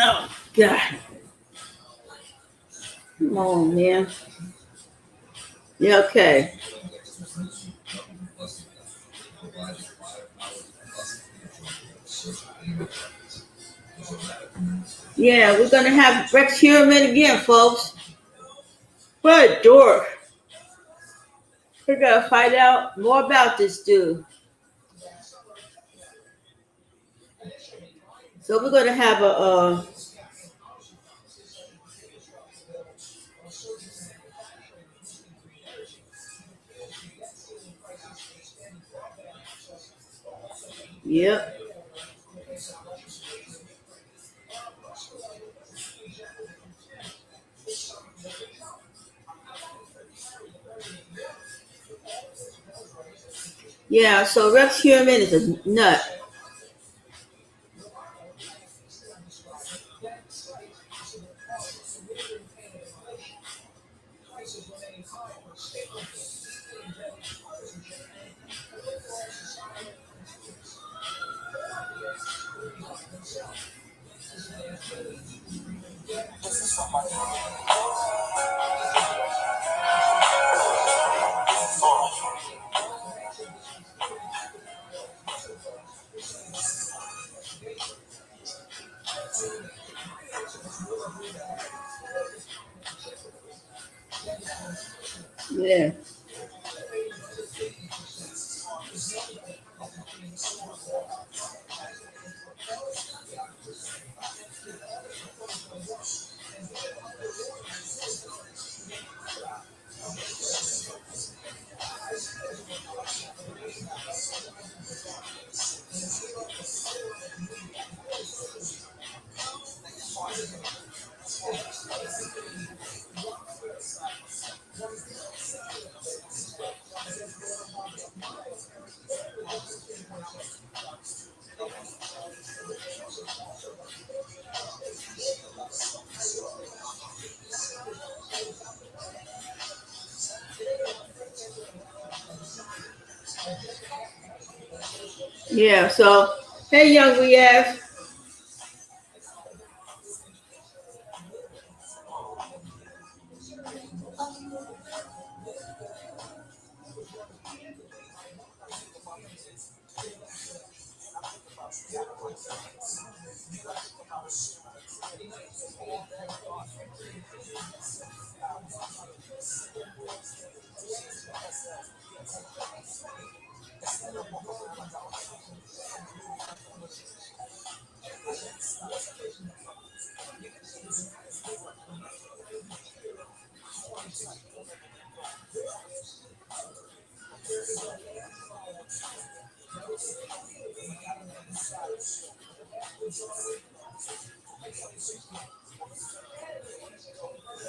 Oh, God. Come on, man. Yeah, okay. Yeah, we're going to have Rex Heuermann again, folks. What a dork. We're going to find out more about this dude. So we're going to have yep. Yeah, so Rex Heuermann is a nut. Yeah. Yeah, so, hey, young Riaz.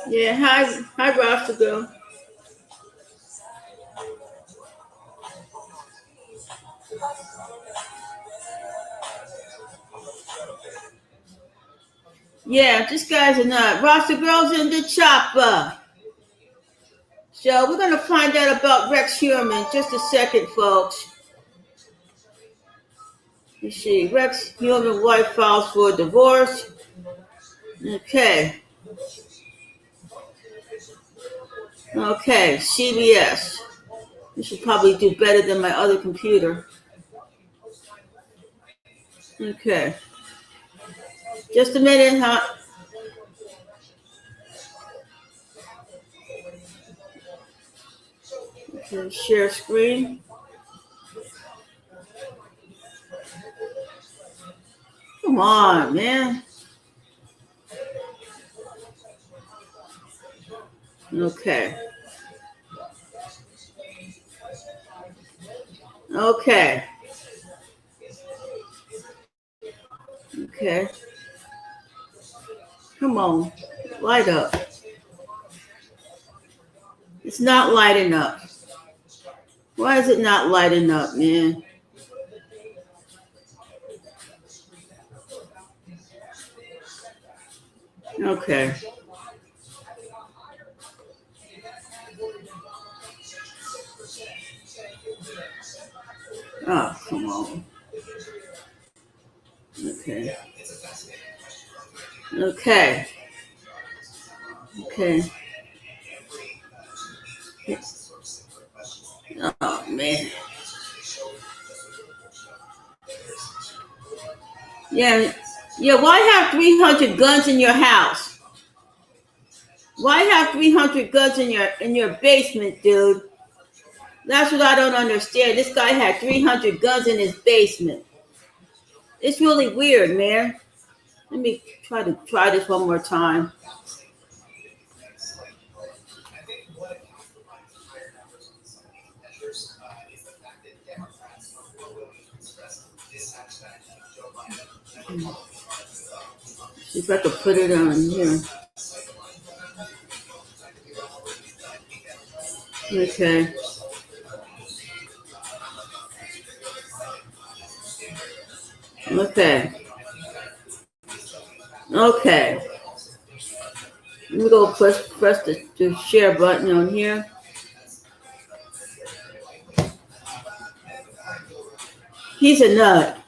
Yeah, hi, Rasta girl. Yeah, this guy's a nut. Rasta girl's in the chopper. So we're gonna find out about Rex Heuermann in just a second, folks. Let's see. Rex Heuermann wife files for divorce. Okay. Okay, CBS. This should probably do better than my other computer. Okay. Just a minute, huh? Okay, share screen. Come on, man. Okay. Okay. Okay. Come on. Light up. It's not lighting up. Why is it not lighting up, man? Okay. Oh, come on. Okay. Okay. Okay. Oh man. Yeah. Yeah. Why have 300 guns in your house? Why have 300 guns in your basement, dude? That's what I don't understand. This guy had 300 guns in his basement. It's really weird, man. Let me try this one more time. See if I could put it on here. Okay. Okay. Okay. Let me go press the share button on here. He's a nut.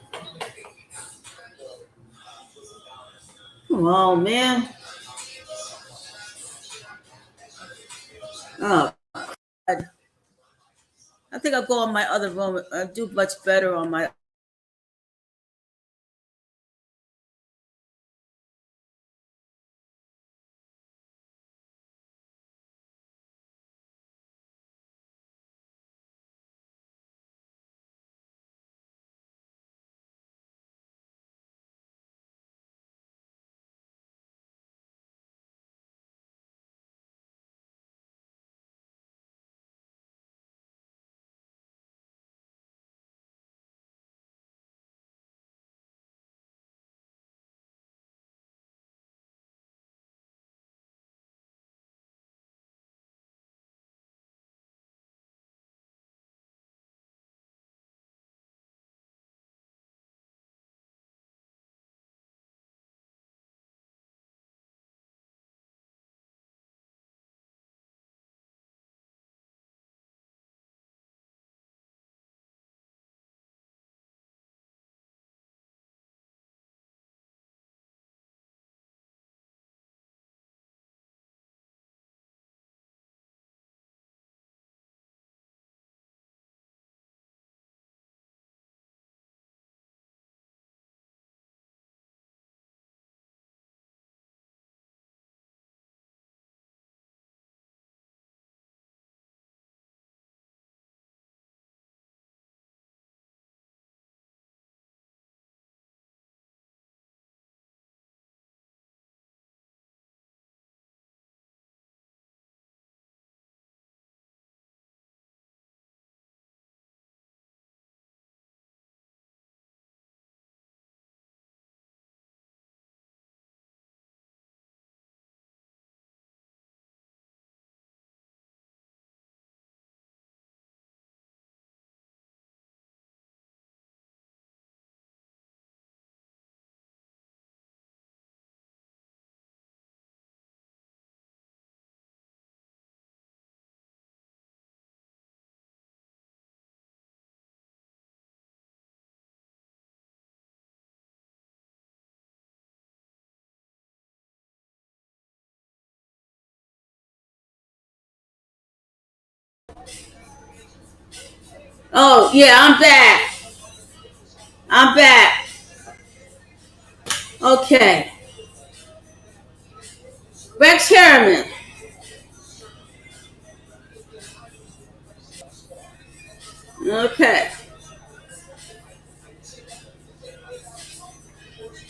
Come on, man. Oh, God. I think I'll go on my other room. I do much better on my. Oh yeah, I'm back. I'm back. Okay. Rex Harriman. Okay.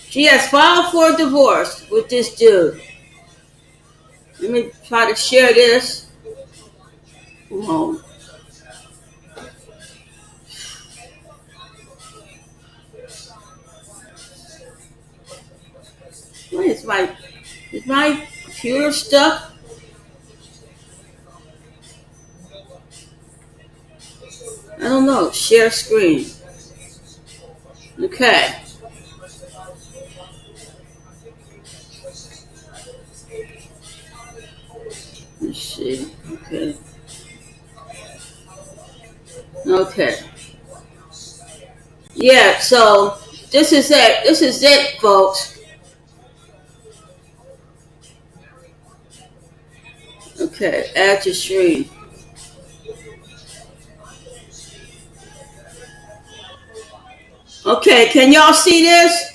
She has filed for divorce with this dude. Let me try to share this. Oh, what is my computer stuck? I don't know. Share screen. Okay. Let's see. Okay. Okay. Yeah, so this is it. This is it, folks. Okay, add to stream. Okay, can y'all see this?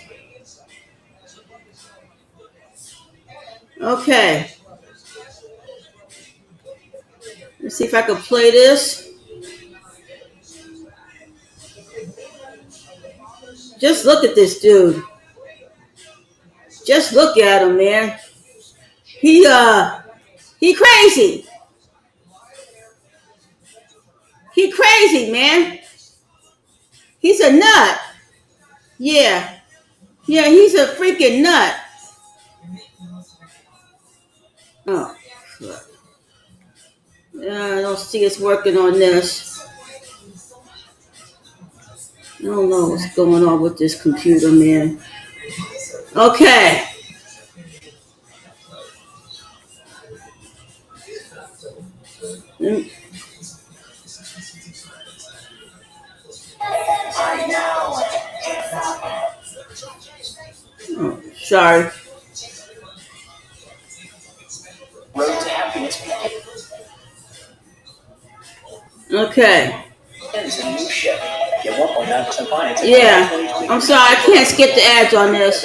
Okay. Let's see if I can play this. Just look at this dude. Just look at him, man. He crazy. He crazy, man. He's a nut. Yeah. Yeah, he's a freaking nut. Oh, fuck. I don't see us working on this. I don't know what's going on with this computer, man. Okay. Mm. Oh, sorry. Road to happiness. Okay. Yeah. I'm sorry, I can't skip the ads on this.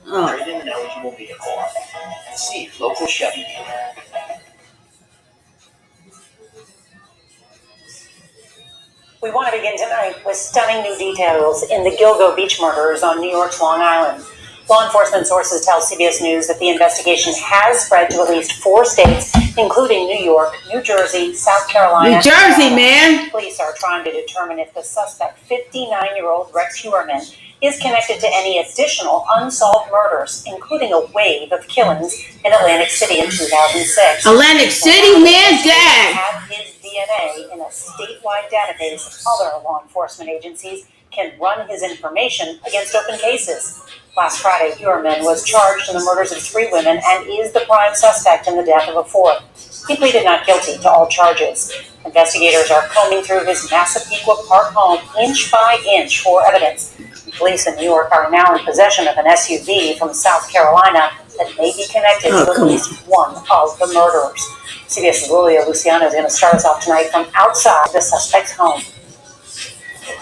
Oh. Trade in an eligible vehicle. See local Chevy dealer. We want to begin tonight with stunning new details in the Gilgo Beach murders on New York's Long Island. Law enforcement sources tell CBS News that the investigation has spread to at least 4 states, including New York, New Jersey, South Carolina. New Jersey, man! Police are trying to determine if the suspect, 59-year-old Rex Heuermann, is connected to any additional unsolved murders, including a wave of killings in Atlantic City in 2006. Atlantic City, man, dad! Had his DNA in a statewide database. Other law enforcement agencies can run his information against open cases. Last Friday, Heuermann was charged in the murders of 3 women and is the prime suspect in the death of a 4th. He pleaded not guilty to all charges. Investigators are combing through his Massapequa Park home inch by inch for evidence. Police in New York are now in possession of an SUV from South Carolina that may be connected to at least one of the murderers. CBS's Lilia Luciano is going to start us off tonight from outside the suspect's home.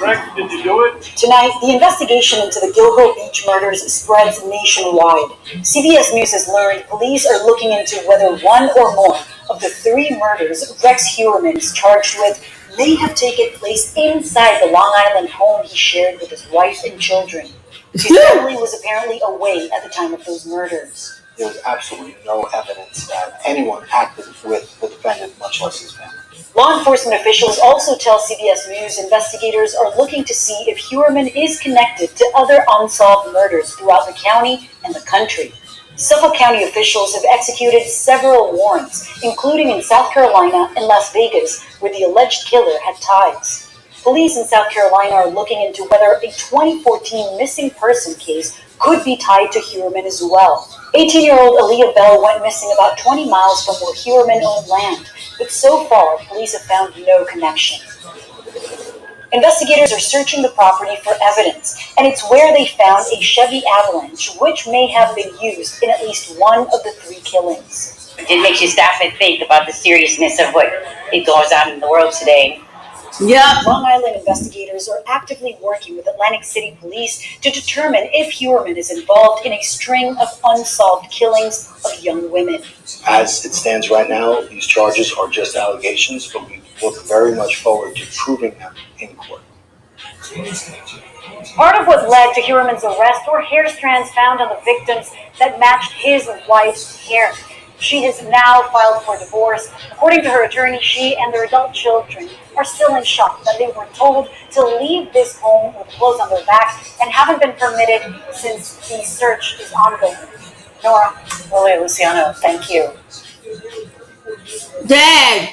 Rex, did you do it? Tonight, the investigation into the Gilgo Beach murders spreads nationwide. CBS News has learned police are looking into whether one or more of the 3 murders Rex Heuermann is charged with may have taken place inside the Long Island home he shared with his wife and children. His family was apparently away at the time of those murders. There was absolutely no evidence that anyone acted with the defendant, much less his family. Law enforcement officials also tell CBS News investigators are looking to see if Heuermann is connected to other unsolved murders throughout the county and the country. Suffolk County officials have executed several warrants, including in South Carolina and Las Vegas, where the alleged killer had ties. Police in South Carolina are looking into whether a 2014 missing person case could be tied to Heuermann as well. 18-year-old Aaliyah Bell went missing about 20 miles from where Heuermann owned land, but so far, police have found no connection. Investigators are searching the property for evidence, and it's where they found a Chevy Avalanche, which may have been used in at least one of the 3 killings. It makes you stop and think about the seriousness of what it goes on in the world today. Yeah. Long Island investigators are actively working with Atlantic City police to determine if Heuermann is involved in a string of unsolved killings of young women. As it stands right now, these charges are just allegations, but we look very much forward to proving them in court. Part of what led to Heuermann's arrest were hair strands found on the victims that matched his wife's hair. She has now filed for divorce. According to her attorney, she and their adult children are still in shock that they were told to leave this home with clothes on their back and haven't been permitted since the search is ongoing. Nora, Lilia Luciano, thank you. Dad!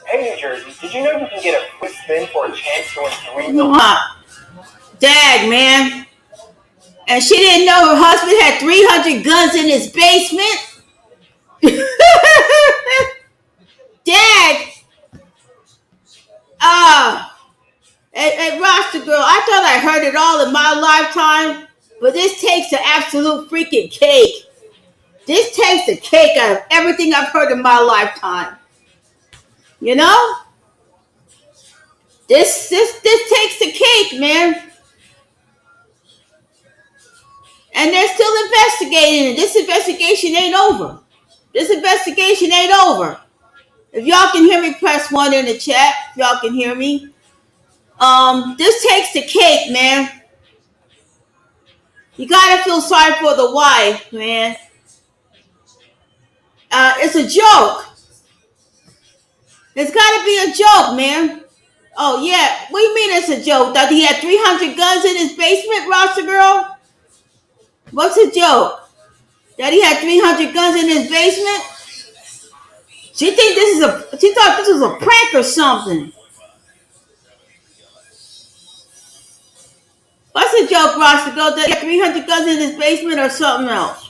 Hey, New Jersey, did you know you can get a quick spin for a chance to win $3 million? Dad, man. And she didn't know her husband had 300 guns in his basement? Dad! But this takes the absolute freaking cake. This takes the cake out of everything I've heard in my lifetime. You know? This takes the cake, man. And they're still investigating it. This investigation ain't over. This investigation ain't over. If y'all can hear me, press 1 in the chat. If y'all can hear me. This takes the cake, man. You gotta feel sorry for the wife, man. It's a joke. It's gotta be a joke, man. Oh yeah, what do you mean it's a joke? That he had 300 guns in his basement, Roster Girl? What's a joke? That he had 300 guns in his basement? She thought this was a prank or something. What's a joke, Roster Girl? That he had 300 guns in his basement or something else?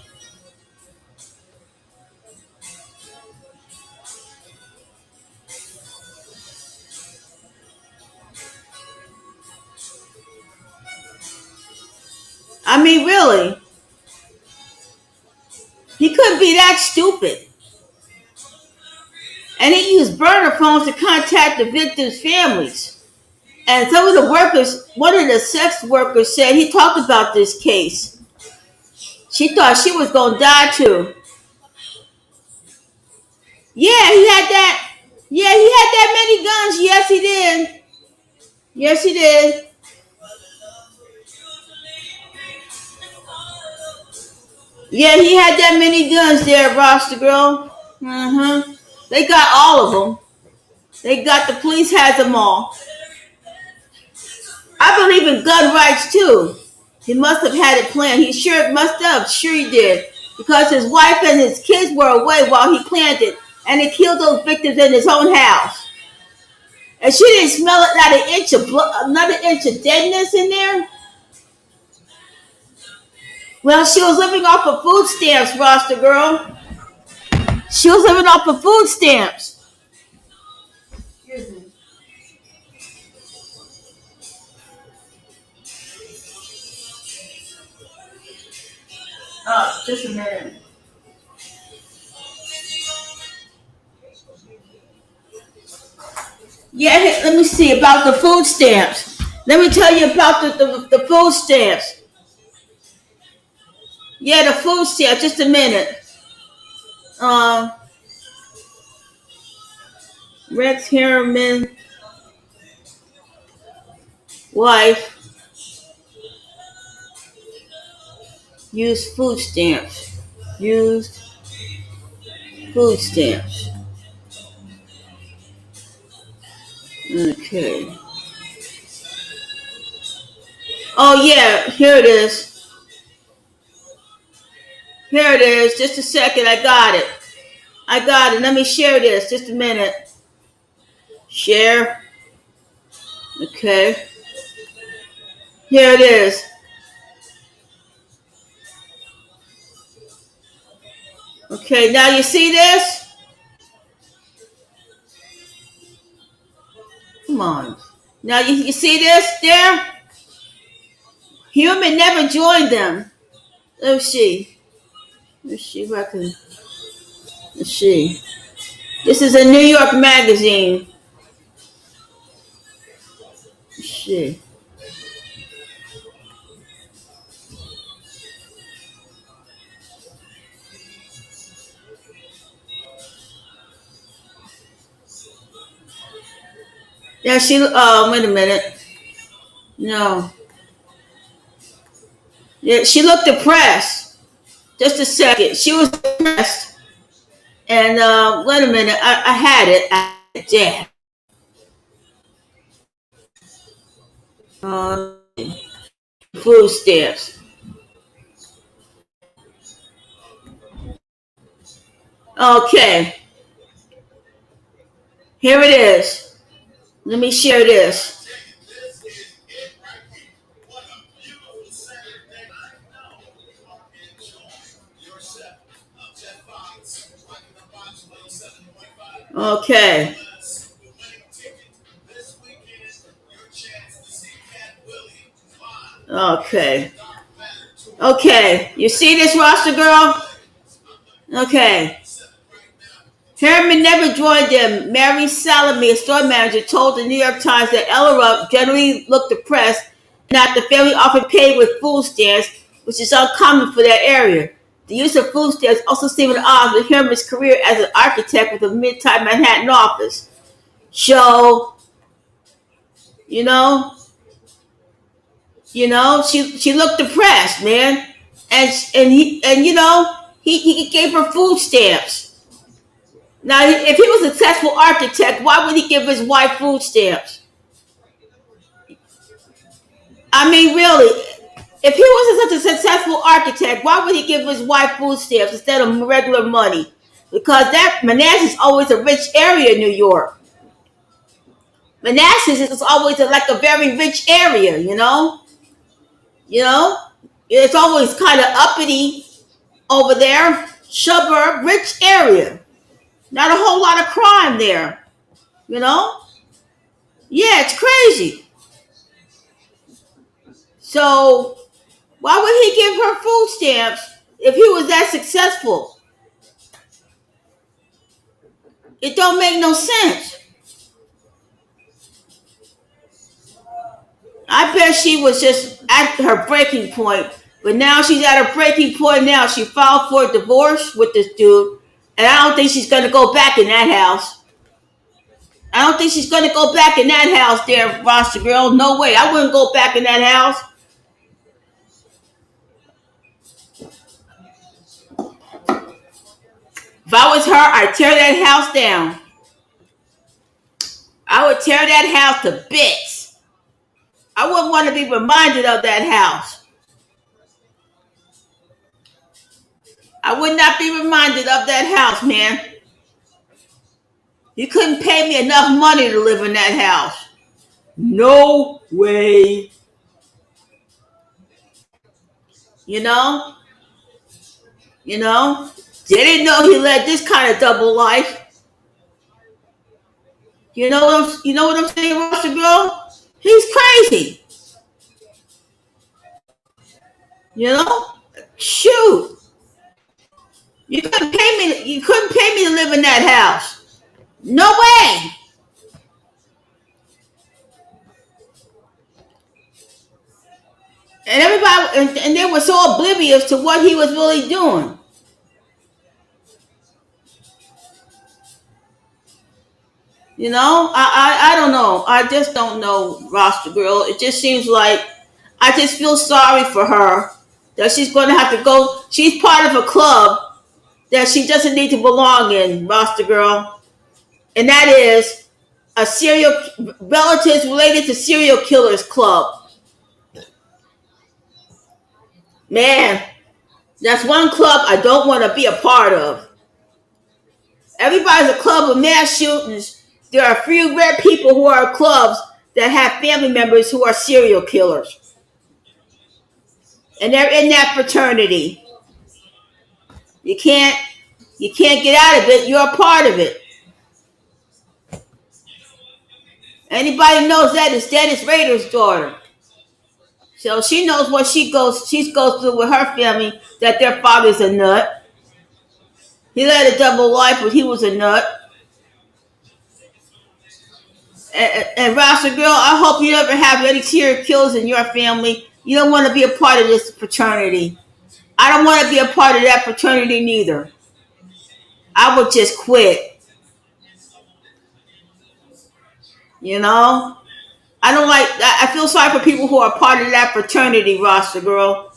I mean, really? He couldn't be that stupid. And he used burner phones to contact the victims' families. And some of the workers, one of the sex workers said he talked about this case. She thought she was going to die too. Yeah, he had that. Yeah, he had that many guns. Yes, he did. Yes, he did. Yeah, he had that many guns there, Roster Girl. They got all of them. They got, the police has them all. I believe in gun rights too. He must have had it planned. He sure must have. Sure he did. Because his wife and his kids were away while he planned it. And he killed those victims in his own house. And she didn't smell it, not an inch of blood, not an inch of deadness in there. Well, she was living off of food stamps, Roster Girl. She was living off of food stamps. Excuse me. Oh, just a minute. Yeah, let me see about the food stamps. Let me tell you about the food stamps. Yeah, the food stamps. Just a minute. Rex Harriman wife used food stamps. Used food stamps. Okay. Oh yeah, here it is. Here it is. Just a second. I got it. Let me share this. Just a minute. Share. Okay. Here it is. Okay, now you see this? Come on. Now you see this there? Human never joined them. Let's see. Let's see if I can. Let's see. This is a New York magazine. Let's see. Yeah, she. Wait a minute. No. Yeah, she looked depressed. Just a second. She was depressed. And wait a minute. I had it. Yeah. Food stamps. Okay. Here it is. Let me share this. Okay. Okay. Okay, you see this roster, girl? Okay. Heuermann never joined them. Mary Salome, a store manager, told the New York Times that Ella generally looked depressed and that the family often paid with food stamps, which is uncommon for that area. The use of food stamps also seemed at odds with Heuermann's career as an architect with a mid-time Manhattan office. So, you know, she looked depressed, man, and he gave her food stamps. Now, if he was a successful architect, why would he give his wife food stamps? I mean, really, if he was such a successful architect, why would he give his wife food stamps instead of regular money? Because that Manassas is always a rich area in New York. Manassas is always like a very rich area, you know. You know, it's always kind of uppity over there, suburb, rich area. Not a whole lot of crime there, you know. Yeah, it's crazy. So why would he give her food stamps if he was that successful? It don't make no sense. I bet she was just at her breaking point. But now she's at her breaking point now. She filed for a divorce with this dude. And I don't think she's going to go back in that house. I don't think she's going to go back in that house there, Roster Girl. No way. I wouldn't go back in that house. If I was her, I'd tear that house down. I would tear that house to bits. I wouldn't want to be reminded of that house. I would not be reminded of that house, man. You couldn't pay me enough money to live in that house. No way. You know? You know? They didn't know he led this kind of double life. You know what I'm saying, Russell Girl? He's crazy. You know? Shoot. You couldn't pay me to live in that house. No way. And everybody and they were so oblivious to what he was really doing. You know, I don't know. I just don't know, Roster Girl. It just seems like I just feel sorry for her that she's going to have to go. She's part of a club that she doesn't need to belong in, Roster Girl, and that is a serial relatives related to serial killers club. Man, that's one club I don't want to be a part of. Everybody's a club of mass shootings. There are a few rare people who are clubs that have family members who are serial killers. And they're in that fraternity. You can't get out of it. You're a part of it. Anybody knows that is Dennis Rader's daughter. So she knows what she goes through with her family, that their father's a nut. He led a double life, but he was a nut. And Rasta Girl, I hope you never have any serial killers in your family. You don't want to be a part of this fraternity. I don't want to be a part of that fraternity neither. I would just quit. You know? I don't like I feel sorry for people who are part of that fraternity, Rasta Girl.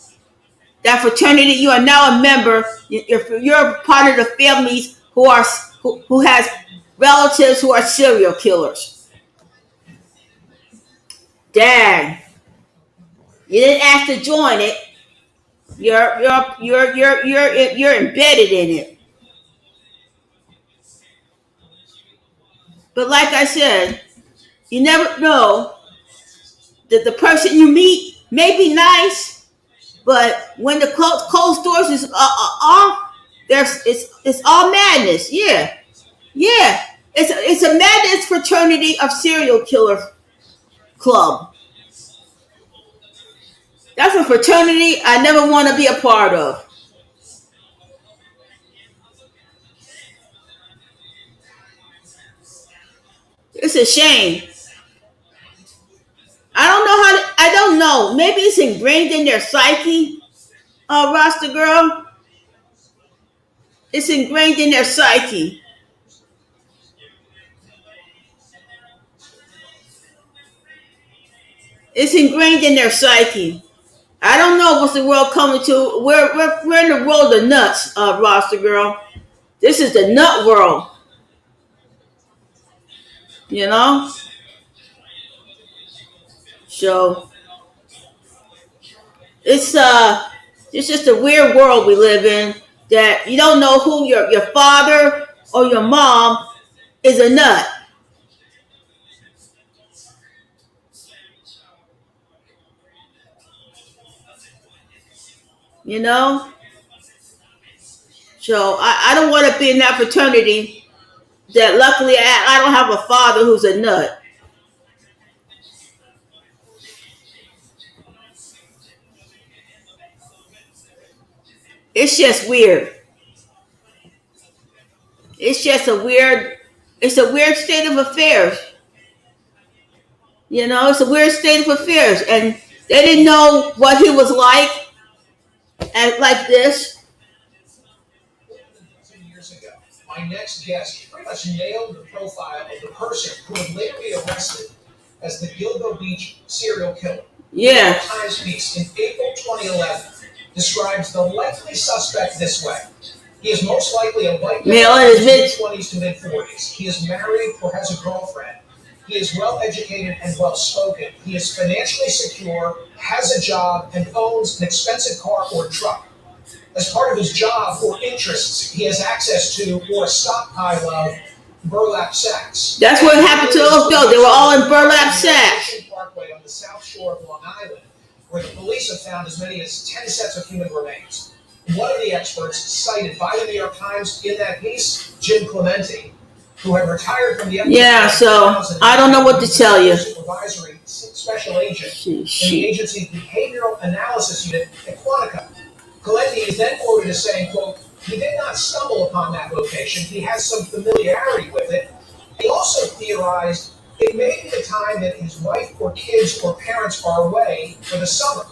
That fraternity, you are now a member. You're part of the families who has relatives who are serial killers. Dang. You didn't ask to join it. You're embedded in it. But like I said, you never know that the person you meet may be nice, but when the closed doors is off, it's all madness. Yeah, yeah. It's a madness fraternity of serial killer club. That's a fraternity I never want to be a part of. It's a shame. I don't know how to, I don't know. Maybe it's ingrained in their psyche, Rasta girl. It's ingrained in their psyche. It's ingrained in their psyche. I don't know what's the world coming to. We're in the world of nuts, Rasta girl. This is the nut world, you know? So it's just a weird world we live in that you don't know who your father or your mom is a nut. You know? So I don't want to be in that fraternity that luckily I don't have a father who's a nut. It's just weird. It's just it's a weird state of affairs. You know, it's a weird state of affairs. And they didn't know what he was like this. Years ago, my next guest pretty much nailed the profile of the person who would later be arrested as the Gilgo Beach serial killer. Yeah. The New York Times piece in April 2011 describes the likely suspect this way. He is most likely a white man in his mid-20s to mid-40s. He is married or has a girlfriend. He is well-educated and well-spoken. He is financially secure, has a job, and owns an expensive car or truck. As part of his job or interests, he has access to or a stockpile of burlap sacks. That's what happened to those girls. They were all in burlap sacks. Parkway on the south shore of Long Island, where the police have found as many as 10 sets of human remains. One of the experts cited by the New York Times in that piece, Jim Clementi, who had retired from the FBI. Yeah, so I don't know what to tell you. Supervisory special agent in the agency's behavioral analysis unit at Quantico. Clementi is then quoted as saying, quote, he did not stumble upon that location. He has some familiarity with it. He also theorized it may be the time that his wife or kids or parents are away for the summer,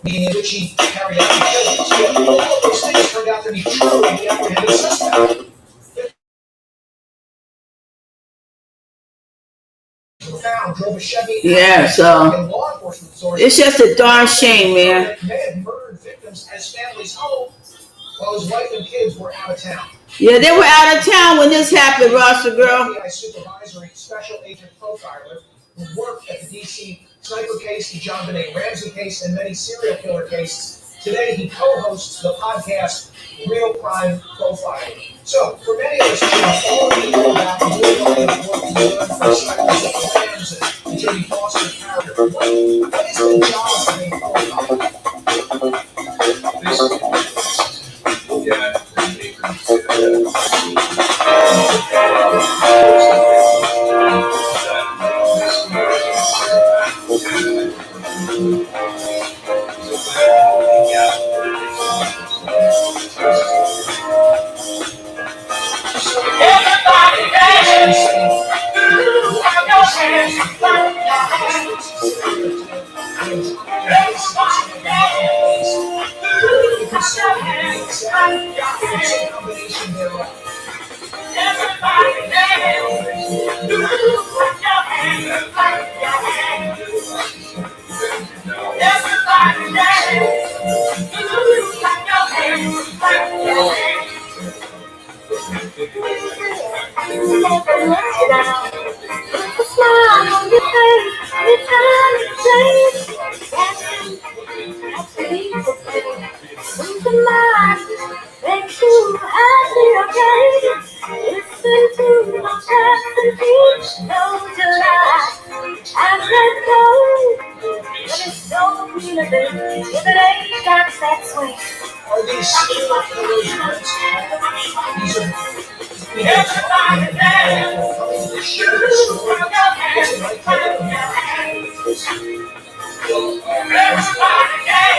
meaning in which he carried out the killings. Yet all of those things turned out to be true in the apprehended suspect. Found, drove a Chevy. Yeah, so it's just a darn shame, man. May have murdered victims at his family's home while his wife and kids were out of town. Yeah, they were out of town when this happened, Rasta girl. FBI supervisory special agent profiler who worked at the D.C. sniper case, the John Benet Ramsey case, and many serial killer cases. Today, he co-hosts the podcast Real Crime Profiling. So, for many of us, all of you know about the work we learn from Cypress of Rams and Jodie Foster's character. What is the job of a profiler? Are these serial killers these are coming to share their story? What's it like to live?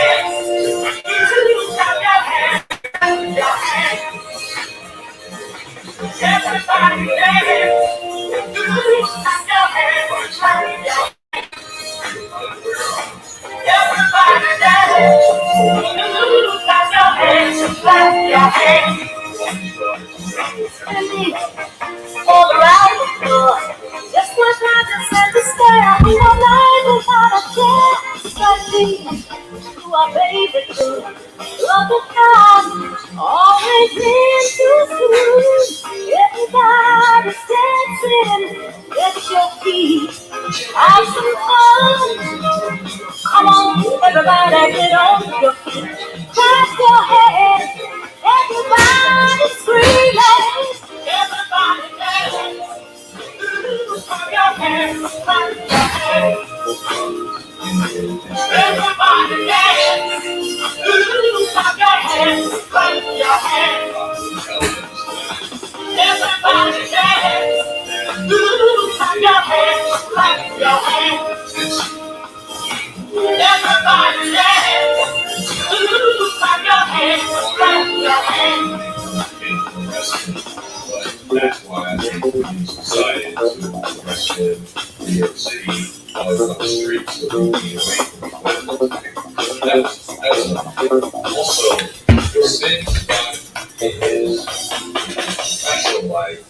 All around the floor. Just was not to send the stare in our life without a care. Like me, you are baby too. Love the time, always been too soon. Everybody's dancing, get your feet. Have some fun. Come on, everybody, get on your feet. Clap your hands. Everybody screaming. Everybody dance. Clap your hands. Clap your hands. Everybody dance. Clap your hands. Clap your hands. Everybody dance. Clap your hands. Clap your hands. Everybody dance. Clap your hands. Clap your hands. That's why I think we decided to arrest him in New York City while he was on the streets so he could be away from the That's also, there's things about his professional life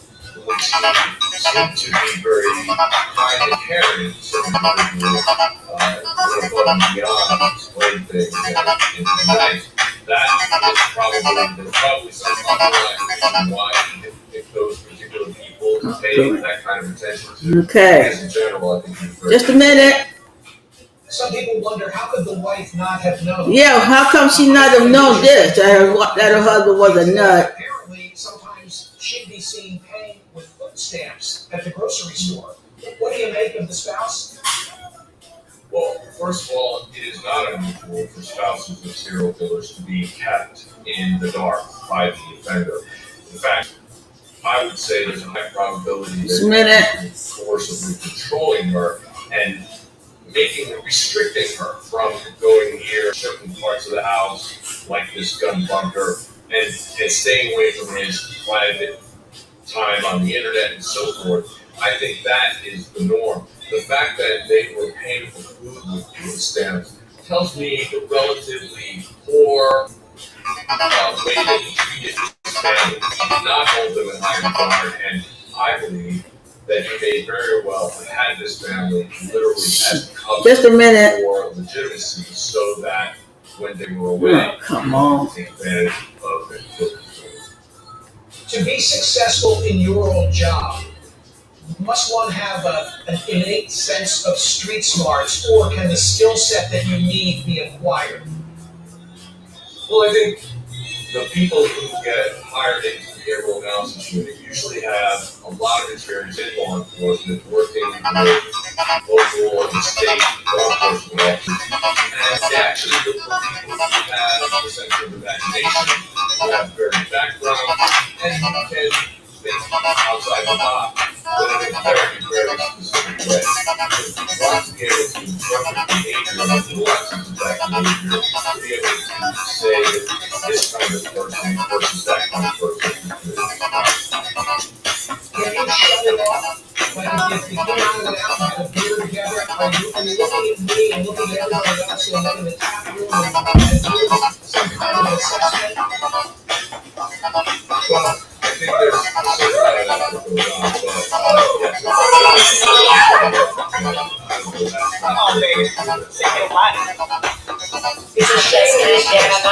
which seem to be very kind and caring. So individuals went above and beyond to explain things and to be nice. That is probably some underlying reason why if those particular people pay that kind of attention to. Okay. As in general, I think he's very Just a minute. Some people wonder, how could the wife not have known? Yeah, how come she not have known this? That her husband was a nut. Apparently, sometimes she'd be seen paying with food stamps at the grocery store. What do you make of the spouse? Well, first of all, it is not unusual for spouses of serial killers to be kept in the dark by the offender. In fact, I would say there's a high probability that he's forcibly controlling her and restricting her from going near certain parts of the house, like this gun bunker, and staying away from his private time on the internet and so forth. I think that is the norm. The fact that they were paying for food with food stamps tells me the relatively poor way that he treated his family. He did not hold them in high regard, and I believe that he may very well have had this family literally as cover Just a minute. for legitimacy, so that when they were away, come on. take advantage of it. To be successful in your old job, must one have an innate sense of street smarts, or can the skill set that you need be acquired? Well, I think the people who get hired into the behavioral analysis unit usually have a lot of experience in law enforcement, working with local and state law enforcement officers. And they actually look for people who have a sense of imagination, who have varied background, and who can think outside the box, but in a very, very specific way. You want to be able to interpret behavior and nuances of that behavior, to be able to say that this kind of person versus that kind of person. Can you shut it off? Like if you come out and have a beer together, are you looking at me and looking at everybody else in the tap room and doing some kind of assessment? Well, I think there's some kind of that goes on, but Come on, baby. Say your body. It's a shame that it seems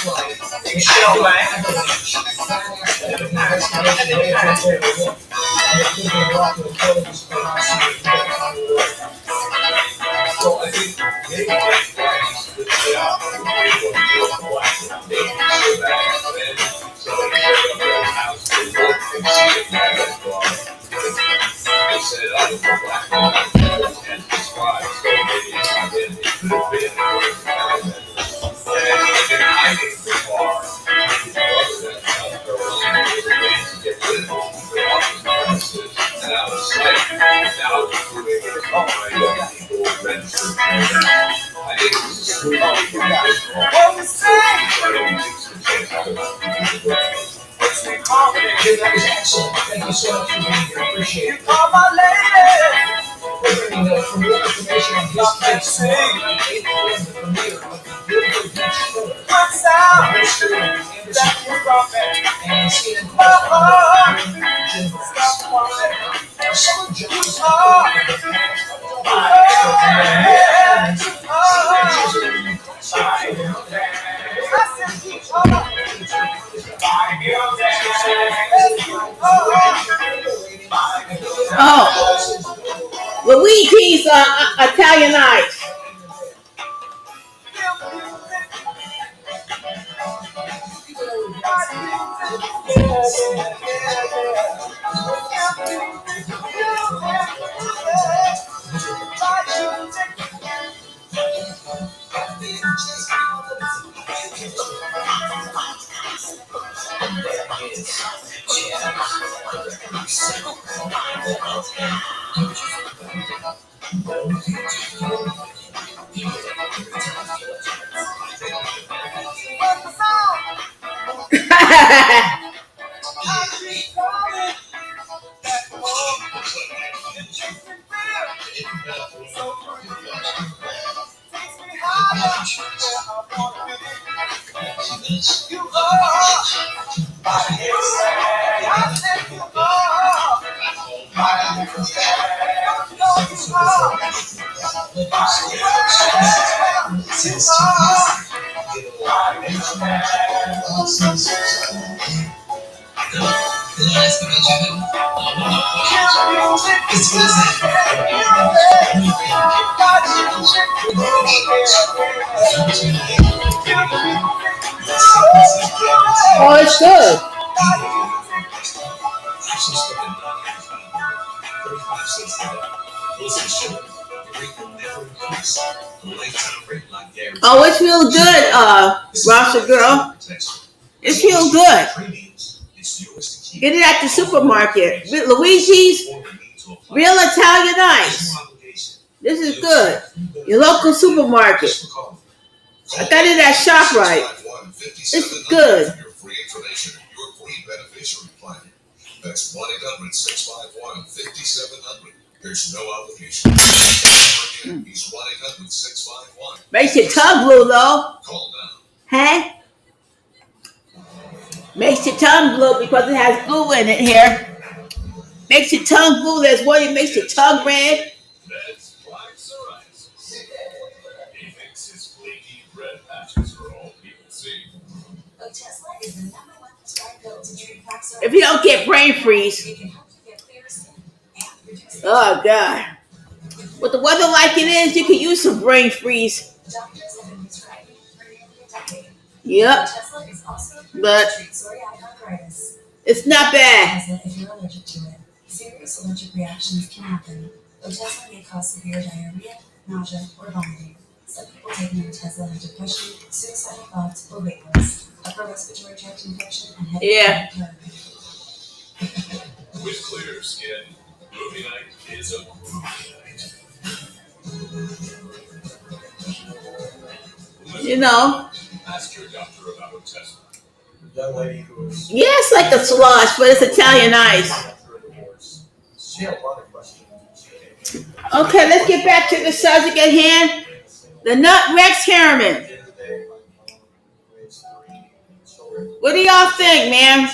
like it's so avalanche. That aspect of the investigation may have been overlooked. And they're keeping rock with clothes for not seeing the work. well, I think maybe that's why he's the job of the black foundation, so that when somebody showed up at his house, they look and see it now as well. They said, oh, it's a black foundation, and described, so maybe it's not in. It could have been a element. And they've been hiding the car, his brother that South Carolina was a way to get rid of the office premises and out of sight. Now it's doing it by people registered transactions. I think this is a smooth from this call. Trying to make some sense out of people. That was Excellent. Thank you so much for being here. Appreciate it. Bringing for more information on his case tomorrow night, 8 p.m. the premiere of the Gilbert Beach Thriller. And Stephen Jim Oh, Luigi's Italian Ice. Oh, it's good. Oh, it feels good, Rasta girl. It feels good. Get it at the supermarket. Luigi's Real Italian Ice. This is good. Your local supermarket. I got it at ShopRite. It's good. That's 1-800-651-5700. There's no obligation. He's 1-800-651. Makes your tongue blue, though. Call now. Hey? Makes your tongue blue because it has blue in it here. Makes your tongue blue. There's one that makes your tongue red. That's plaque psoriasis. He fixes flaky red patches for all people see. If you don't get brain freeze. Oh, God. With the weather like it is, you can use some brain freeze. Yep. But it's not bad. If you're allergic to it, serious allergic reactions can happen. Otezla may cause severe diarrhea, nausea, or vomiting. Some people taking Otezla have depression, suicidal thoughts, or weight loss, upper respiratory tract infection, and headache. With clear skin, movie night is a movie night. You know. Ask your doctor about Otezla. Young lady who was. Yeah, it's like a slush, but it's Italian ice. She had a lot of questions. Okay, let's get back to the subject at hand. The nut Rex Heuermann. What do y'all think, man?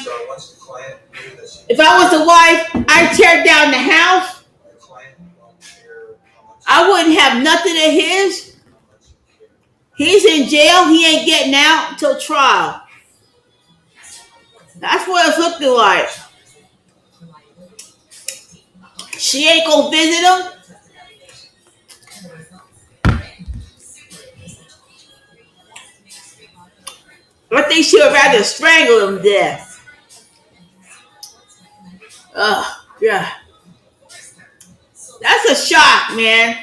If I was the wife, I'd tear down the house. I wouldn't have nothing of his. He's in jail. He ain't getting out until trial. That's what it's looking like. She ain't gonna visit him. I think she would rather strangle him to death. Oh, yeah. That's a shock, man.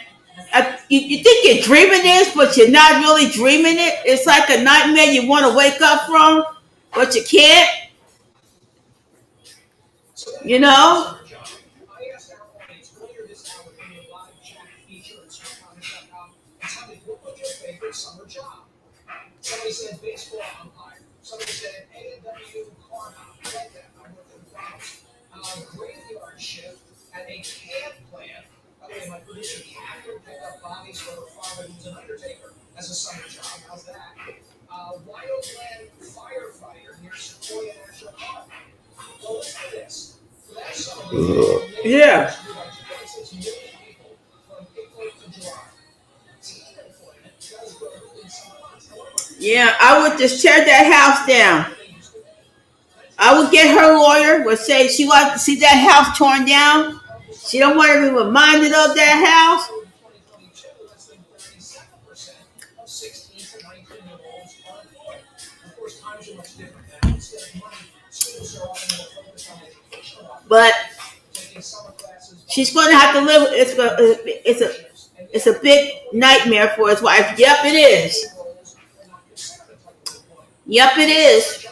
You think you're dreaming this, but you're not really dreaming it. It's like a nightmare you want to wake up from, but you can't. You know? Somebody said baseball umpire. Somebody said A&W car. shift at a camp plan. By the way, my producer Catherine picked up bodies for her father, who's an undertaker, as a summer job. How's that? Wildland firefighter near Sequoia National Park. Well, listen to this. Last summer, Yeah. about 2.6 million people from April to July. Teen employment does grow in some months. However, Yeah, I would just tear that house down. I would get her lawyer, would say she wants to see that house torn down. She don't want to be reminded of that house. in 2022, less than 37% of 16 to 19-year-olds are employed. Of course, times are much different now. Instead of money, students are often more focused on educational opportunities, But taking summer classes. she's going to have to live. It's a big nightmare for his wife. Yep, it is. Yep, it is.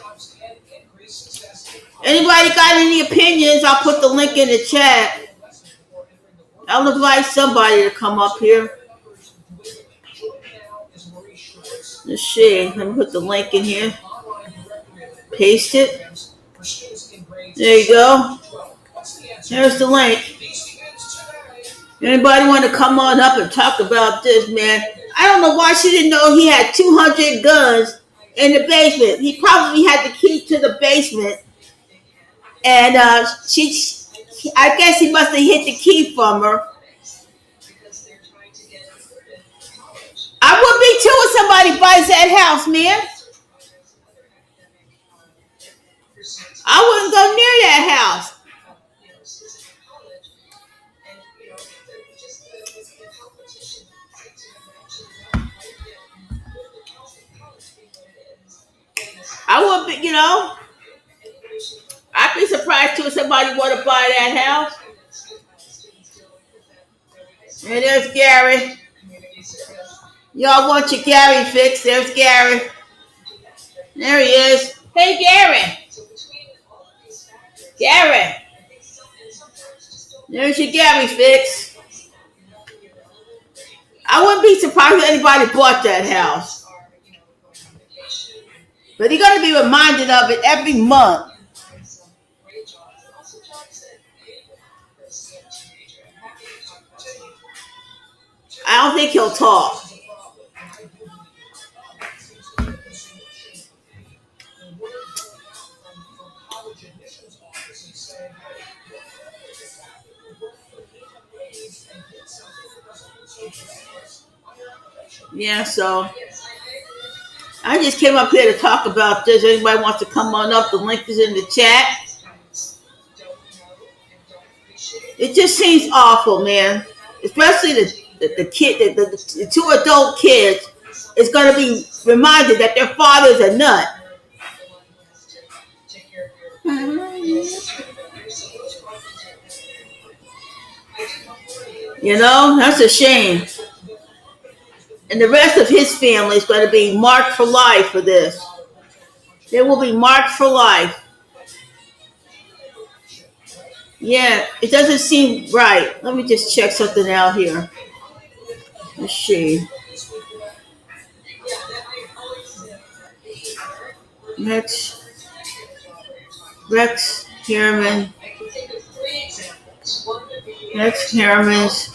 Anybody got any opinions? I'll put the link in the chat. I'll invite somebody to come up here. Let's see. Let me put the link in here. Paste it. There you go. There's the link. Anybody want to come on up and talk about this, man? I don't know why she didn't know he had 200 guns in the basement. He probably had the key to the basement. And I guess he must have hid the key from her. I would be too if somebody buys that house, man. I wouldn't go near that house. I would be, I'd be surprised too if somebody want to buy that house. And there's Gary. Y'all want your Gary fix? There's Gary. There he is. Hey, Gary. Gary. There's your Gary fix. I wouldn't be surprised if anybody bought that house. But you're going to be reminded of it every month. I don't think he'll talk. Yeah, so I just came up here to talk about this. Anybody wants to come on up, the link is in the chat. It just seems awful, man. Especially the kid, the two adult kids is going to be reminded that their father's a nut. That's a shame. And the rest of his family is going to be marked for life for this. They will be marked for life. Yeah, it doesn't seem right. Let me just check something out here. Let's see. Rex Heuermann. Rex Heuermann's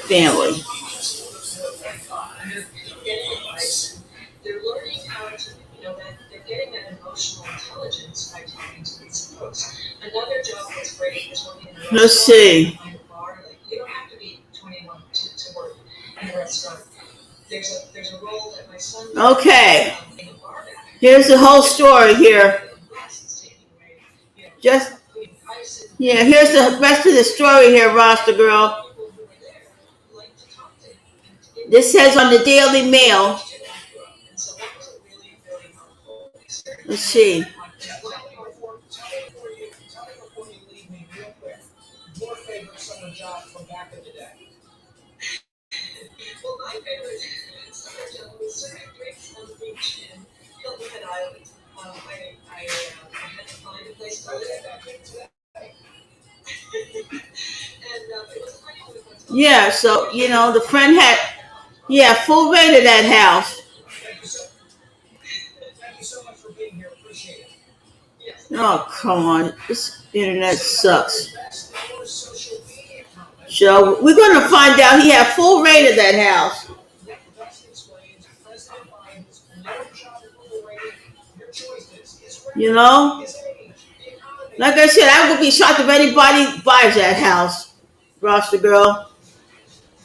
family. They're learning how to, they're getting that emotional intelligence by talking to these folks. Another job that's great is working in a restaurant. Let's see. You don't have to be 21 to work in a restaurant. There's a role that my son. Okay. Here's the whole story here. Here's the rest of the story here, Roster Girl. This says on the Daily Mail. Let's see. Your favorite summer job from back in the day? Well, my favorite summer job was serving drinks on the beach in Hilton Head Island. I had to find a place to live that day today. Yeah, so, the friend had, full rate of that house. Oh, come on. This internet sucks. So we're going to find out he had full rate of that house. You know? Like I said, I would be shocked if anybody buys that house, Roster Girl.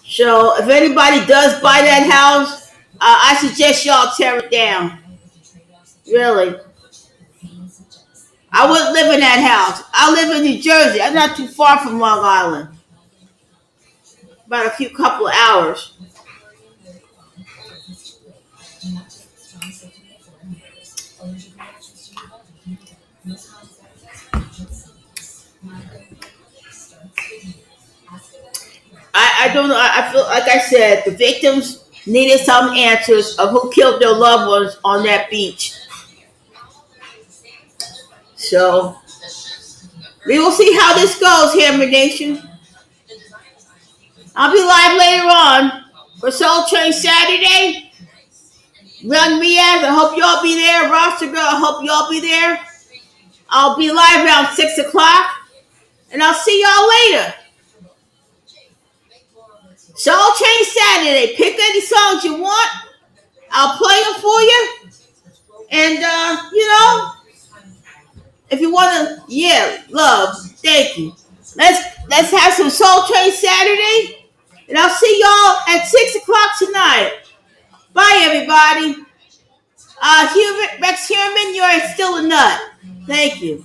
So if anybody does buy that house, I suggest y'all tear it down. Really. I wouldn't live in that house. I live in New Jersey. I'm not too far from Long Island. About a few couple of hours. I don't know. I feel like I said, the victims needed some answers of who killed their loved ones on that beach. So we will see how this goes, Hammer Nation. I'll be live later on for Soul Train Saturday. Run me as. I hope y'all be there. Roster Girl, I hope y'all be there. I'll be live around 6 o'clock. And I'll see y'all later. Soul Train Saturday. Pick any songs you want. I'll play them for you. And, if you want to, love. Thank you. Let's have some Soul Train Saturday. And I'll see y'all at 6 o'clock tonight. Bye, everybody. Rex Heuermann, you're still a nut. Thank you.